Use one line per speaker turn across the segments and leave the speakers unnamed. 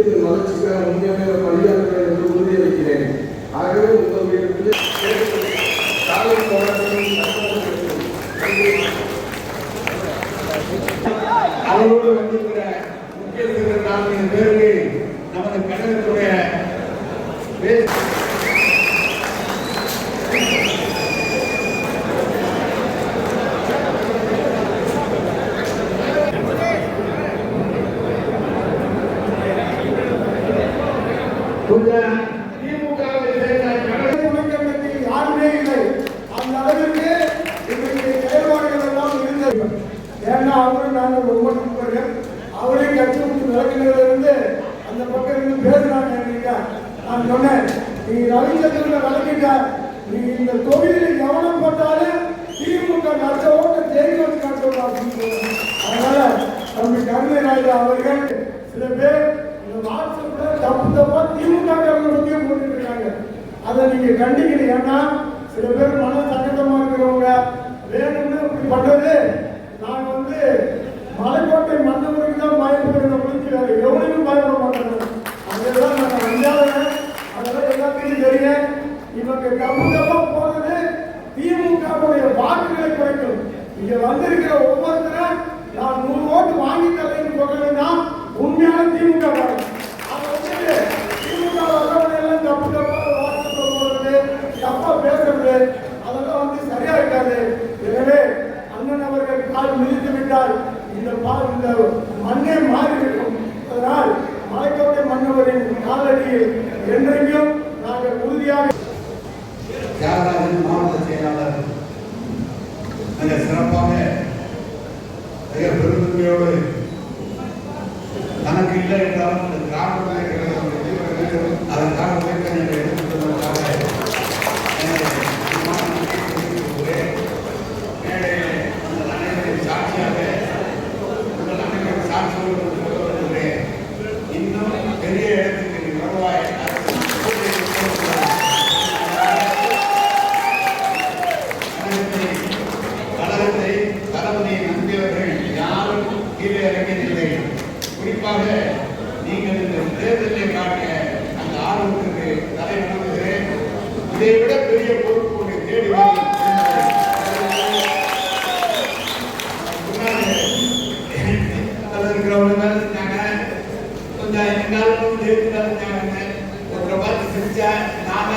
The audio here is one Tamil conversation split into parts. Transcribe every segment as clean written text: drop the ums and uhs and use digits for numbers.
ஒன்றியத்தின் வளர்ச்சிக்காக உண்மையாக பணியாற்றுவேன் என்று உறுதியளிக்கிறேன். ஆகவே உங்களிடத்தில் சாலை போராட்டத்தில் அவரோடு வந்திருக்கிற முக்கிய நான்கு பேருக்கு நமது கழகத்துடைய
யாருமே இல்லை. அந்த அளவிற்கு செயல்பாடுகள் எல்லாம் இருந்தது. ஏன்னா அவரும் நாங்கள் ரொம்ப நண்பர்கள். அவரே கட்சி விட்டு விளக்கினதிலிருந்து அந்த பக்கம் இருந்து பேசுறாங்க. நான் சொன்னேன், நீ ரவிச்சந்திரனை விளக்கிட்ட, நீ இந்த தொகுதியில் கவனம் பட்டாலும் திமுக நடத்த ஓட்ட ஜெயிக்க வச்சு நடத்த. அதனால தம்பி கருணாநிதி அவர்கள் சில பேர் இந்த வாட்ஸ்அப்ல தப்பு தப்பா திமுக பத்தியும் போட்டுட்டு இருக்காங்க. அதை நீங்க கண்டிக்கணும். ஏன்னா சில பேர் மன சங்கடமா இருக்கிறவங்க வேணும்னு இப்படி பண்றது. நான் மலைக்கோட்டை மன்னவருக்கு தான் பயப்படுறத முடிச்சு வேற எவ்வளவு பயப்பட மாட்டேன். அதெல்லாம் நான் அஞ்சாவது அதெல்லாம் எல்லாத்தையும் தெரியும். இவங்க தப்பு தப்பா போறது திமுகவுடைய வாக்குகளை குறைக்கும். இங்க வந்திருக்கிற ஒவ்வொருத்தரும் நான் 100 ஓட்டு வாங்கி தரேன்னு சொல்றேன்னா உண்மையான திமுக அதை திமுக எல்லாம் தப்பு தப்பா வாக்கு சொல்றது, தப்பா பேசுறது, அதெல்லாம் சரியா இருக்காது. எனவே அண்ணன் அவர்கள் கால் மிதித்து விட்டால் இந்த மண்ணே மாறிவிடும். அதனால் மலைக்கோட்டை மன்னவரின் காலடியில் என்றைக்கும் நாங்கள் உறுதியாக.
தியாகராஜன் மாவட்ட செயலாளர் மிக சிறப்பாக மிக பெருமையோடு தனக்கு இல்லை என்றாலும் இந்த கிராமத்தில் அதற்காக உழைப்பதை எடுத்துக்கொள்வதற்காக சாட்சியாக உங்கள் அனைவரும் சாட்சியோடு இன்னும் பெரிய இடத்துக்கு வருவாய். கழகத்தை தளபதியை நம்பியவர்கள் யாரும் கீழே இறங்கியதில்லை. குறிப்பாக நீங்கள் இந்த தேர்தலில் காட்டிய அந்த ஆர்வத்திற்கு தலை வணங்குகிறேன். இதை விட பெரிய பொறுப்பு ஒன்று தேடி இருக்கிறவங்க மேல செஞ்சாங்க. கொஞ்சம் எங்காலும் செஞ்சாங்க. ஒரு பார்த்து சிரிச்சா நானா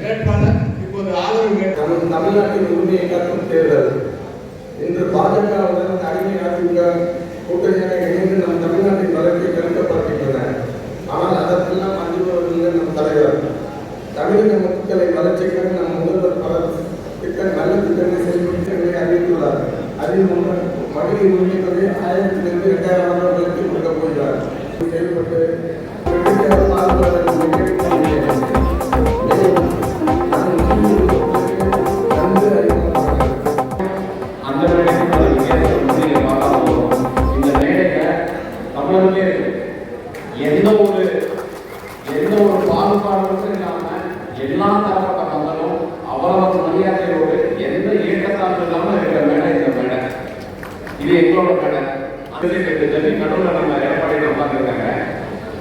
வேட்பாளர் இப்போது ஆதரவு.
நமது தமிழ்நாட்டின் உரிமையை காக்கும் தேர்தல். இன்று பாஜகவுடன் அடிமை அதிமுக கூட்டணியாக இணைந்து நம் தமிழ்நாட்டின் வளர்ச்சியை கருத்தப்பட்டுள்ளன. ஆனால் அதற்கெல்லாம் அஞ்சுபவர்கள் நம் தலைவர். தமிழக மக்களை வளர்ச்சிக்காக நம் முதல்வர் பல நல்ல திட்டங்களை செயல்படுத்தி அறிவித்துள்ளார். அதில் மகளிர் உரிமை தொகை 1000 2000 கொடுக்க போகிறார். செயல்பட்டு
எந்த ஒரு பாகுபாடும் இல்லாம எல்லா தரப்பட்ட மக்களும் அவ்வளவு மரியாதையோடு எந்த இயக்கத்தாலும் இல்லாம இருக்கிற மேடை இந்த மேடை. இது எங்களோட மேடை. அதுக்கு ஜல்லி நடுவில் நம்ம எடப்பாடி உட்காந்துருக்காங்க.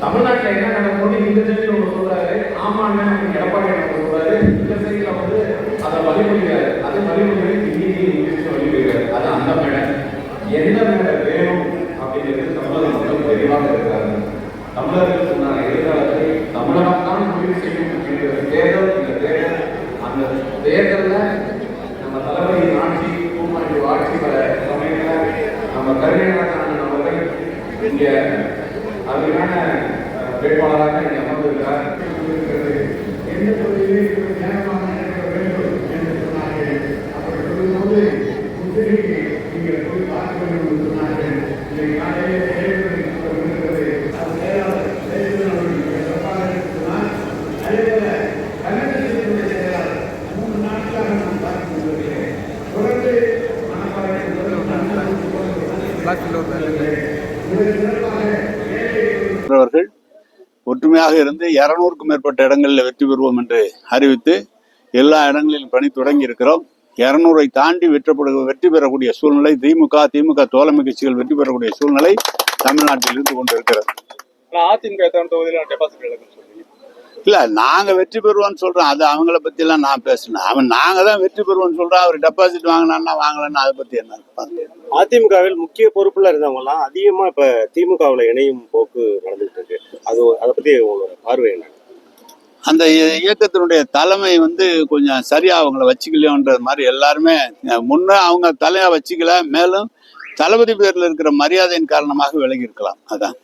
தமிழ்நாட்டில் என்ன நடக்கும் இந்த ஜல்லி ஒன்று சொல்றாரு, ஆமாங்க எடப்பாடி என்ன சொல்றாரு, இந்த சைடில் அதை வழிமொழிகிறாரு. அது வழிமொழி ஹிந்தி இங்கிலீஷ் வழிமொழிகிறாரு. அது அந்த மேடை. எந்த மேடை வேணும் அப்படிங்கிறது தமிழக மக்கள் தெளிவாக இருக்கிறாங்க. தமிழர்கள் சொன்னாங்க, எதிர்காலத்தை தமிழகம் தான் முடிவு செய்யும் தேர்தல். இந்த தேர்தல் அந்த தேர்தலில் நம்ம தலைவரின் ஆட்சி பூமாண்டி ஆட்சி வர சமயத்தில் நம்ம கருணையாளர் அவர்கள் இங்கே அருமையான வேட்பாளராக இங்கே அமர்ந்திருக்கிறார்.
எந்த தொழிலையும் நேரமாக நடக்க வேண்டும் என்று சொன்னார்கள். அப்படி சொல்லும்போது முத்திரைக்கு நீங்கள் போய் பார்க்க வேண்டும் என்று சொன்னார்கள். இதை காலையில் செயல்படுத்தி இருக்கிறது. அது செயலாளர் சிறப்பாக சொன்னால் அதே போல கன்னடத்தினுடைய செயலாளர் 3 நாட்களாக நான் பார்த்து கொண்டிருக்கிறேன். தொடர்ந்து மனப்பாறை
ஒற்றுமையாக இருந்து 200க்கும் மேற்பட்ட இடங்களில் வெற்றி பெறுவோம் என்று அறிவித்து எல்லா இடங்களிலும் பணி தொடங்கி இருக்கிறோம். 200-ஐ தாண்டி வெற்றி பெறக்கூடிய சூழ்நிலை, திமுக தோழமை கட்சிகள் வெற்றி பெறக்கூடிய சூழ்நிலை தமிழ்நாட்டில் இருந்து கொண்டிருக்கிறது.
அதிமுக தொகுதியில் டெபாசிட் இழக்குன்னு சொல்லி
இல்ல, நாங்க வெற்றி பெறுவோம்னு சொல்றோம். அது அவங்கள பத்தி எல்லாம் நான் பேசினேன். நாங்க தான் வெற்றி பெறுவோம்னு சொல்றோம். அவர் டெபாசிட் வாங்கினா வாங்கலன்னு அதை பத்தி என்ன?
அதிமுகவில் முக்கிய பொறுப்புல இருந்தவங்க எல்லாம் அதிகமா இப்ப திமுகவில் இணையும் போக்கு நடந்துட்டு இருக்கு. அதை பத்தி உங்களோட பார்வை என்ன?
அந்த இயக்கத்தினுடைய தலைமை கொஞ்சம் சரியா அவங்கள வச்சுக்கலையோன்றது மாதிரி எல்லாருமே முன்ன அவங்க தலையா வச்சுக்கல. மேலும் தளபதி பேர்ல இருக்கிற மரியாதையின் காரணமாக விலகி இருக்கலாம். அதான்